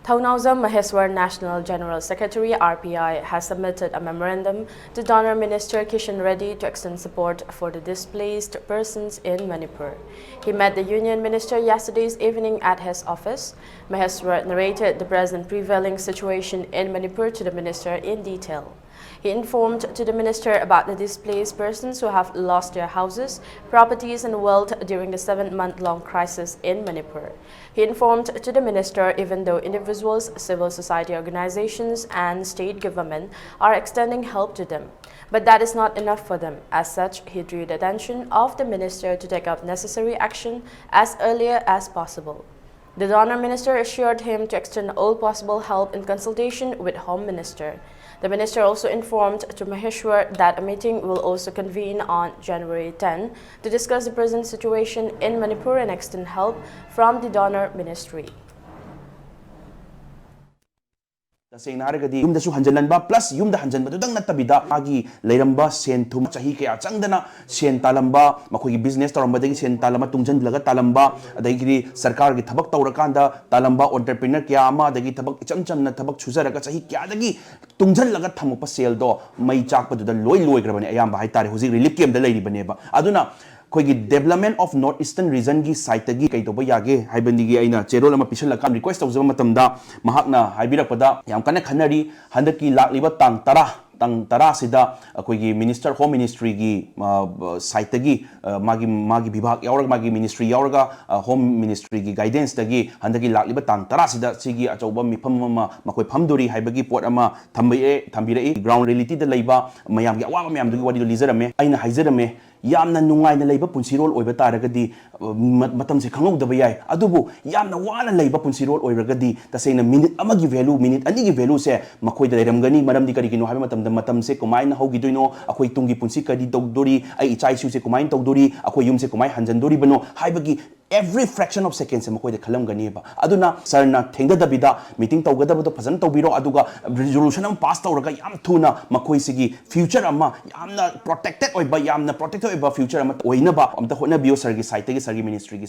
Thaunawjam Maheshwor National General Secretary RPI has submitted a memorandum to Donor Minister Kishen Reddy to extend support for the displaced persons in Manipur. He met the Union Minister yesterday evening at his office. Maheshwor narrated the present prevailing situation in Manipur to the minister in detail. He informed to the minister about the displaced persons who have lost their houses, properties and wealth during the 7-month-long crisis in Manipur. He informed to the minister even though individuals, civil society organizations and state government are extending help to them, but that is not enough for them. As such, he drew the attention of the minister to take up necessary action as earlier as possible. The donor minister assured him to extend all possible help in consultation with Home Minister. The minister also informed to Maheshwor that a meeting will also convene on January 10 to discuss the present situation in Manipur and extend help from the donor ministry. Saying Naragadi, Yum the Suhanjalanba plus Yum the Hanjan, but the Natabida, Agi, Leramba, Sen Tum Chahike, Changdana, Sen Talamba, Makui business, Torambadi, Sen Talama, Tunjan Laga Talamba, the Sarkar Tabak Taurakanda, Talamba, entrepreneur Kiama, the Gitabak Chamcham, Tabak Chusaraka, Kiadagi, Tunjan Laga Tamupa Sale do, May Chakpa to the Loy Graban, Ayamba, Haitari, who's really came the lady Baneba. Aduna. Koigi development of northeastern region gi site gi kai toba yage haibandigi aina cherol ama pisal lakam request tawjaba matamda mahakna haibirapada yam kana khanari handaki lakliba tang tara sida koigi minister home ministry gi site gi magi bibhag yaurag magi ministry yauraga home ministry gi guidance dagi handaki lakliba tang tara sida sigi achauba mifam ama makoi phamduri haibagi pot ama thambire ground reality da leiba mayam gi awa mayam dugi wadi lizarame aina haizarame yamna nungai na leiba punsirol oiba taragadi matam se khangau yai adubu yamna wana leiba punsirol oiragadi taseina minute amagi value minute ani gi value se makoi da leramgani maramdi kari kino habi matam se kumain hogi doino akoi tungi punsi kadi dogdori ai ichai su se kumain togdori akoi yum se kumai hanjandori bano haibagi every fraction of seconds se makoi da khalam gani ba aduna sarna thengda dabida meeting tawgada bado phazan tawbiro aduga resolution am pass tawraga yam thuna makoi sigi future amma yamna protected oiba yamna protected oiba future amma oinaba amta hona bio sargi site gi sargi ministry gi